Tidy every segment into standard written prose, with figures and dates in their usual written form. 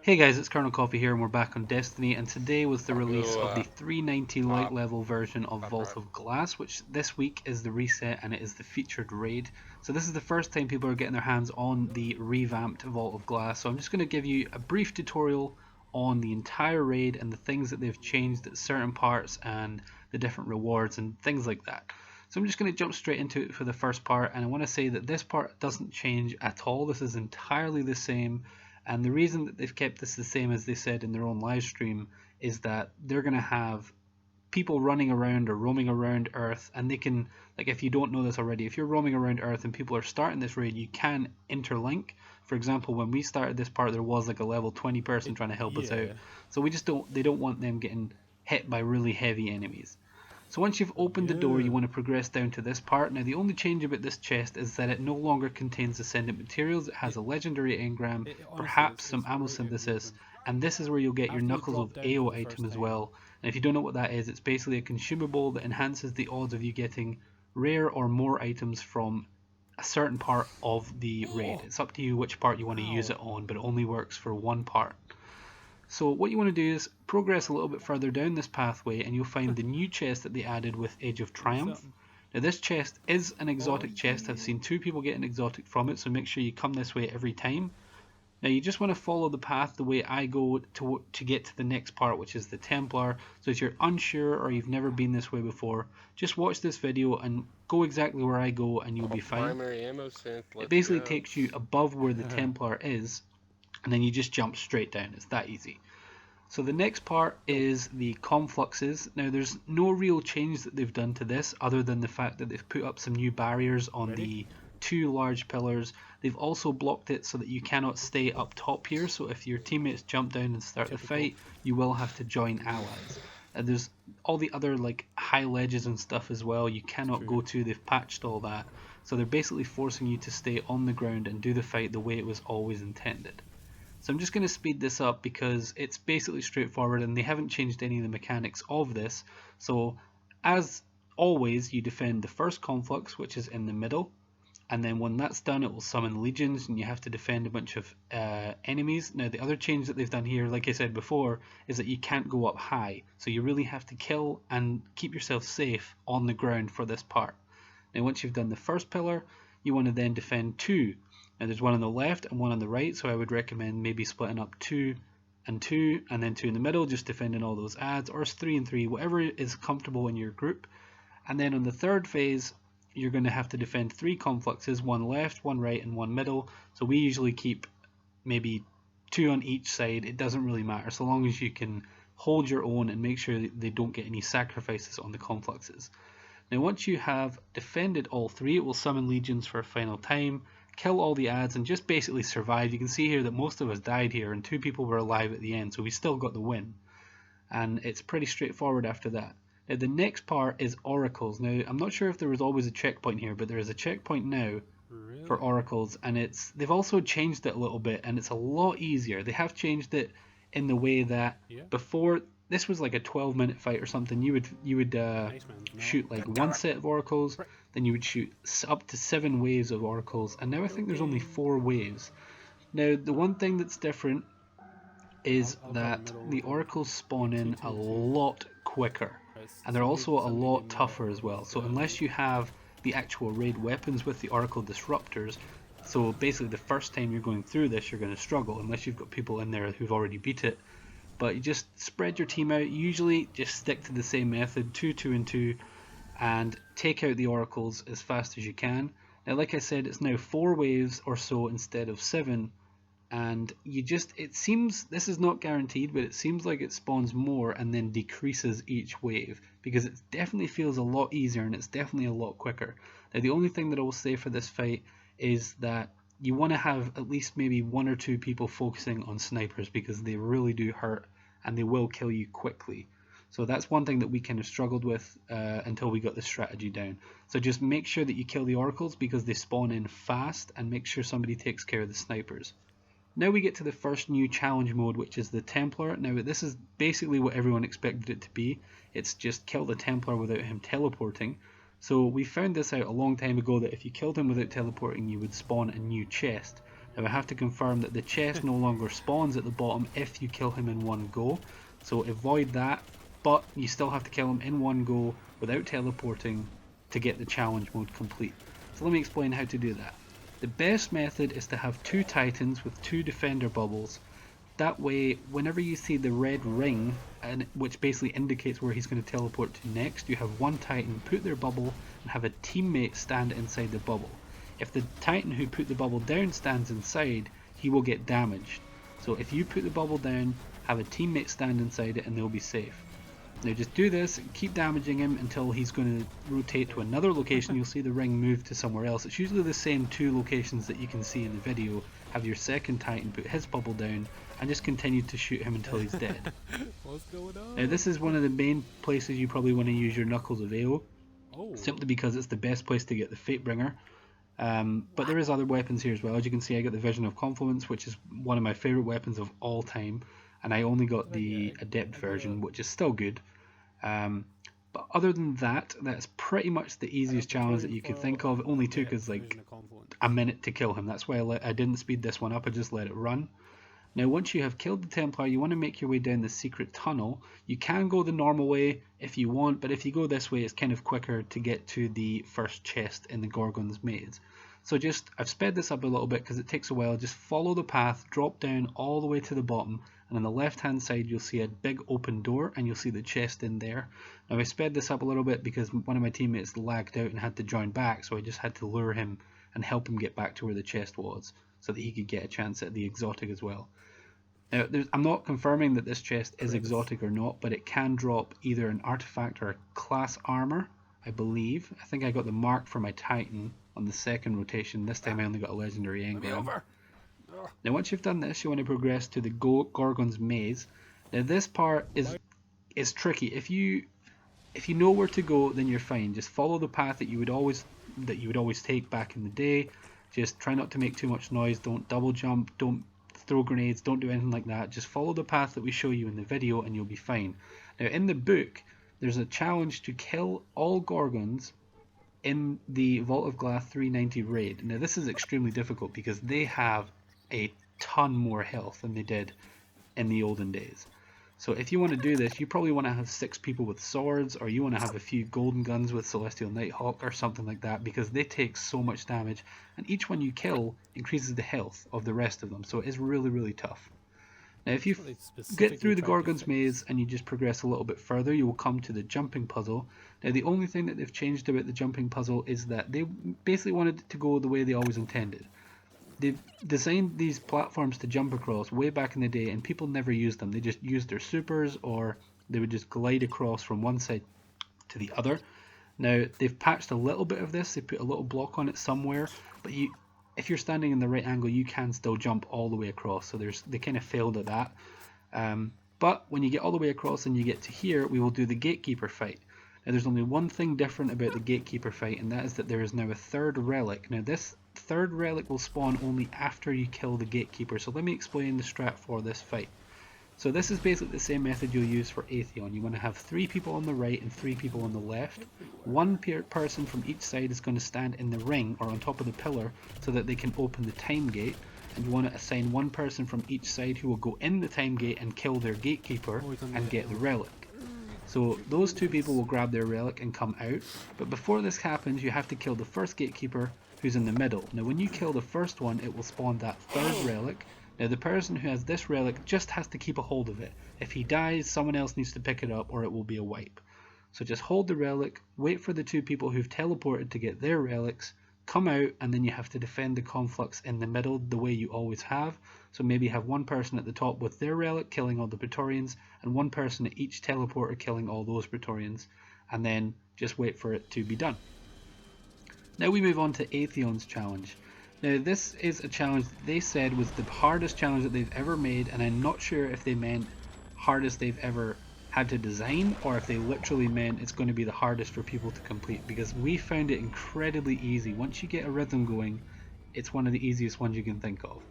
Hey guys, it's Colonel Coffee here and we're back on Destiny, and today was the release of the 390 light level version of Vault of Glass, which this week is the reset and it is the featured raid. So this is the first time people are getting their hands on the revamped Vault of Glass, so I'm just going to give you a brief tutorial on the entire raid and the things that they've changed at certain parts and the different rewards and things like that. So I'm just going to jump straight into it for the first part, and I want to say that this part doesn't change at all. This is entirely the same. And the reason that they've kept this the same as they said in their own live stream is that they're going to have people running around or roaming around Earth, and they can, like, if you don't know this already, if you're roaming around Earth and people are starting this raid, you can interlink. For example, when we started this part, there was like a level 20 person trying to help us out. So we just they don't want them getting hit by really heavy enemies. So once you've opened the door, you want to progress down to this part. Now the only change about this chest is that it no longer contains ascendant materials. It has a legendary engram, perhaps some ammo synthesis, and this is where you'll get your Knuckles of AO item as well. And if you don't know what that is, it's basically a consumable that enhances the odds of you getting rare or more items from a certain part of the raid. It's up to you which part you want to use it on, but it only works for one part. So what you want to do is progress a little bit further down this pathway and you'll find the new chest that they added with Age of Triumph. Now this chest is an exotic chest. I've seen 2 people get an exotic from it, so make sure you come this way every time. Now you just want to follow the path the way I go to get to the next part, which is the Templar. So if you're unsure or you've never been this way before, just watch this video and go exactly where I go and you'll be fine. It basically takes you above where the Templar is, and then you just jump straight down. It's that easy. So the next part is the confluxes. Now there's no real change that they've done to this other than the fact that they've put up some new barriers on the 2 large pillars. They've also blocked it so that you cannot stay up top here, so if your teammates jump down and start the fight, you will have to join allies. And there's all the other like high ledges and stuff as well you cannot go to. They've patched all that, so they're basically forcing you to stay on the ground and do the fight the way it was always intended. So I'm just going to speed this up because it's basically straightforward and they haven't changed any of the mechanics of this. So as always, you defend the first conflux, which is in the middle, and then when that's done it will summon legions and you have to defend a bunch of enemies. Now the other change that they've done here, like I said before, is that you can't go up high, so you really have to kill and keep yourself safe on the ground for this part. Now once you've done the first pillar, you want to then defend 2. Now there's one on the left and one on the right, so I would recommend maybe splitting up 2 and 2 and then 2 in the middle, just defending all those adds, or 3 and 3, whatever is comfortable in your group. And then on the third phase, you're going to have to defend 3 confluxes, 1 left, 1 right and 1 middle. So we usually keep maybe 2 on each side. It doesn't really matter so long as you can hold your own and make sure that they don't get any sacrifices on the confluxes. Now once you have defended all 3, it will summon legions for a final time, kill all the adds and just basically survive. You can see here that most of us died here and 2 people were alive at the end, so we still got the win. And it's pretty straightforward after that. Now the next part is oracles. Now I'm not sure if there was always a checkpoint here, but there is a checkpoint now for oracles, and they've also changed it a little bit and it's a lot easier. They have changed it in the way that before this was like a 12-minute fight or something. You would shoot like 1 set of oracles, then you would shoot up to 7 waves of oracles, and now I think there's only 4 waves. Now the one thing that's different is that the oracles spawn in a lot quicker, and they're also a lot tougher as well. So unless you have the actual raid weapons with the oracle disruptors, so basically the first time you're going through this you're going to struggle unless you've got people in there who've already beat it. But you just spread your team out. Usually just stick to the same method, 2, 2 and 2, and take out the oracles as fast as you can. Now like I said, it's now 4 waves or so instead of 7, and it seems, this is not guaranteed, but it seems like it spawns more and then decreases each wave, because it definitely feels a lot easier and it's definitely a lot quicker. Now the only thing that I will say for this fight is that you want to have at least maybe 1 or 2 people focusing on snipers, because they really do hurt and they will kill you quickly. So that's one thing that we kind of struggled with until we got the strategy down. So just make sure that you kill the oracles because they spawn in fast, and make sure somebody takes care of the snipers. Now we get to the first new challenge mode, which is the Templar. Now this is basically what everyone expected it to be. It's just kill the Templar without him teleporting. So we found this out a long time ago, that if you killed him without teleporting you would spawn a new chest. Now I have to confirm that the chest no longer spawns at the bottom if you kill him in one go, so avoid that, but you still have to kill him in one go without teleporting to get the challenge mode complete. So let me explain how to do that. The best method is to have 2 titans with 2 defender bubbles. That way, whenever you see the red ring, which basically indicates where he's going to teleport to next, you have one titan put their bubble and have a teammate stand inside the bubble. If the titan who put the bubble down stands inside, he will get damaged. So if you put the bubble down, have a teammate stand inside it and they'll be safe. Now just do this, keep damaging him until he's going to rotate to another location. You'll see the ring move to somewhere else. It's usually the same 2 locations that you can see in the video. Have your second titan put his bubble down and just continue to shoot him until he's dead. What's going on? Now this is one of the main places you probably want to use your Knuckles of AO, simply because it's the best place to get the Fatebringer. But there is other weapons here as well. As you can see, I got the Vision of Confluence, which is one of my favourite weapons of all time, and I only got the Adept version, which is still good. But other than that, that's pretty much the easiest challenge that you could think of. It only took us like a minute to kill him. That's why I didn't speed this one up, I just let it run. Now once you have killed the Templar, you want to make your way down the secret tunnel. You can go the normal way if you want, but if you go this way it's kind of quicker to get to the first chest in the Gorgons Maze. So I've sped this up a little bit because it takes a while. Just follow the path, drop down all the way to the bottom, and on the left hand side you'll see a big open door and you'll see the chest in there. Now I sped this up a little bit because one of my teammates lagged out and had to join back, so I just had to lure him and help him get back to where the chest was so that he could get a chance at the exotic as well. Now, I'm not confirming that this chest is exotic or not, but it can drop either an artifact or a class armor, I believe. I think I got the mark for my Titan on the second rotation. This time I only got a legendary engram. Now once you've done this, you want to progress to the Gorgons Maze. Now this part is tricky. If you know where to go, then you're fine. Just follow the path that you would always take back in the day. Just try not to make too much noise. Don't double jump. Don't throw grenades, don't do anything like that. Just follow the path that we show you in the video and you'll be fine. Now in the book there's a challenge to kill all Gorgons in the Vault of Glass 390 raid. Now this is extremely difficult because they have a ton more health than they did in the olden days. So if you want to do this, you probably want to have 6 people with swords, or you want to have a few golden guns with Celestial Nighthawk or something like that, because they take so much damage, and each one you kill increases the health of the rest of them, so it is really, really tough. Now if you get through the Gorgons Maze and you just progress a little bit further, you will come to the jumping puzzle. Now the only thing that they've changed about the jumping puzzle is that they basically wanted it to go the way they always intended. They've designed these platforms to jump across way back in the day, and people never used them. They just used their supers, or they would just glide across from one side to the other. Now they've patched a little bit of this. They put a little block on it somewhere, but if you're standing in the right angle, you can still jump all the way across. So they kind of failed at that. But when you get all the way across and you get to here, we will do the Gatekeeper fight. Now there's only one thing different about the Gatekeeper fight, and that is that there is now a third relic. Now this third relic will spawn only after you kill the Gatekeeper. So let me explain the strat for this fight. So this is basically the same method you'll use for Atheon. You want to have 3 people on the right and 3 people on the left. One person from each side is going to stand in the ring or on top of the pillar so that they can open the time gate. And you want to assign one person from each side who will go in the time gate and kill their Gatekeeper and get the relic. So those 2 people will grab their relic and come out. But before this happens, you have to kill the first Gatekeeper, who's in the middle. Now when you kill the first one, it will spawn that third relic. Now the person who has this relic just has to keep a hold of it. If he dies, someone else needs to pick it up or it will be a wipe. So just hold the relic, wait for the 2 people who've teleported to get their relics, come out, and then you have to defend the conflux in the middle the way you always have. So maybe have one person at the top with their relic killing all the Praetorians, and one person at each teleporter killing all those Praetorians, and then just wait for it to be done. Now we move on to Atheon's challenge. Now this is a challenge they said was the hardest challenge that they've ever made, and I'm not sure if they meant hardest they've ever had to design, or if they literally meant it's going to be the hardest for people to complete, because we found it incredibly easy. Once you get a rhythm going, it's one of the easiest ones you can think of.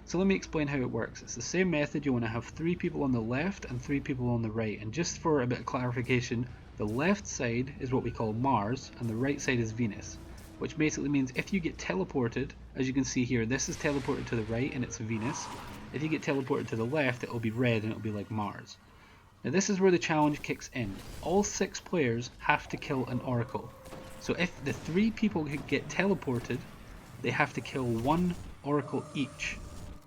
So let me explain how it works. It's the same method. You want to have 3 people on the left and 3 people on the right, and just for a bit of clarification, the left side is what we call Mars and the right side is Venus. which basically means if you get teleported, as you can see here, this is teleported to the right and it's Venus. If you get teleported to the left, it will be red and it will be like Mars. Now this is where the challenge kicks in. All 6 players have to kill an oracle. So if the 3 people who get teleported, they have to kill 1 oracle each.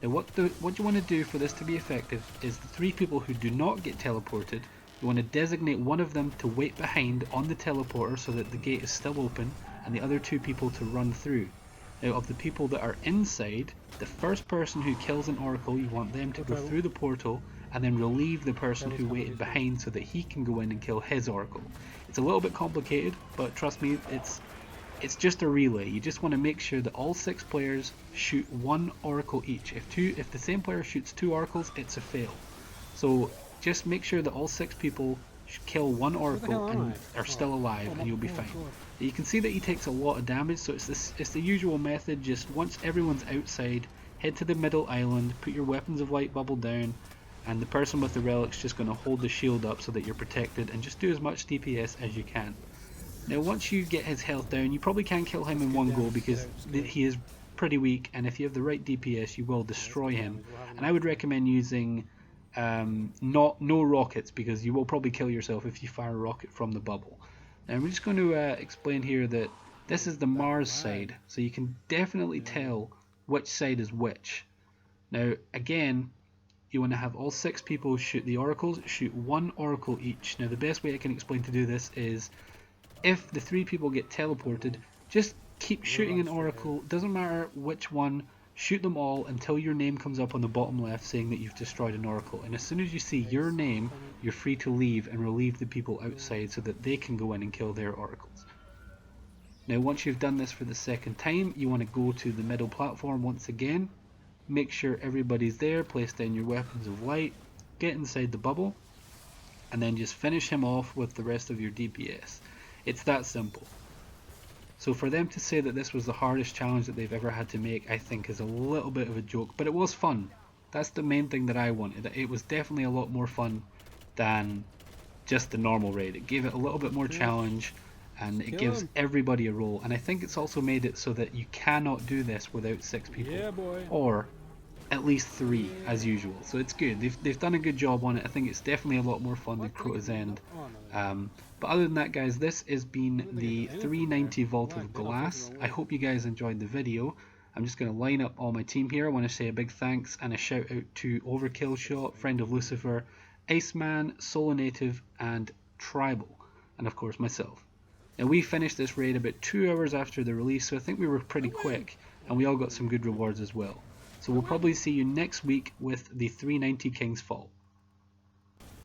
Now what you want to do for this to be effective is the 3 people who do not get teleported, you want to designate one of them to wait behind on the teleporter so that the gate is still open, and the other 2 people to run through. Now of the people that are inside, the first person who kills an oracle, you want them to go through the portal and then relieve the person who waited behind so that he can go in and kill his oracle. It's a little bit complicated, but trust me, it's just a relay. You just want to make sure that all 6 players shoot 1 oracle each. If the same player shoots 2 oracles, it's a fail. So just make sure that all 6 people kill 1 oracle and are still alive, and you'll be fine. You can see that he takes a lot of damage, so it's the usual method. Just once everyone's outside, head to the middle island, put your weapons of light bubble down, and the person with the relic's just going to hold the shield up so that you're protected, and just do as much DPS as you can. Now once you get his health down, you probably can't kill him in one go because he is pretty weak, and if you have the right DPS you will destroy him. And I would recommend using no rockets, because you will probably kill yourself if you fire a rocket from the bubble. Now I'm just going to explain here that this is the Mars side, so you can definitely tell which side is which. Now again, you want to have all 6 people shoot the oracles, shoot 1 oracle each. Now the best way I can explain to do this is, if the 3 people get teleported, just keep shooting an oracle, doesn't matter which one, shoot them all until your name comes up on the bottom left saying that you've destroyed an oracle, and as soon as you see your name, you're free to leave and relieve the people outside so that they can go in and kill their oracles. Now once you've done this for the second time, you want to go to the middle platform once again, make sure everybody's there, place down your weapons of light, get inside the bubble, and then just finish him off with the rest of your DPS. It's that simple. So for them to say that this was the hardest challenge that they've ever had to make, I think is a little bit of a joke, but it was fun. That's the main thing that I wanted. It was definitely a lot more fun than just the normal raid. It gave it a little bit more challenge, and it gives everybody a role. And I think it's also made it so that you cannot do this without 6 people, or at least 3 as usual. So it's good. They've done a good job on it. I think it's definitely a lot more fun than Crota's End. But other than that, guys, this has been the 390 Vault of Glass. I hope you guys enjoyed the video. I'm just going to line up all my team here. I want to say a big thanks and a shout out to Overkill Shot, Friend of Lucifer, Iceman, Solo Native, and Tribal, and of course myself. Now we finished this raid about 2 hours after the release, so I think we were pretty quick, and we all got some good rewards as well. So we'll probably see you next week with the 390 King's Fault.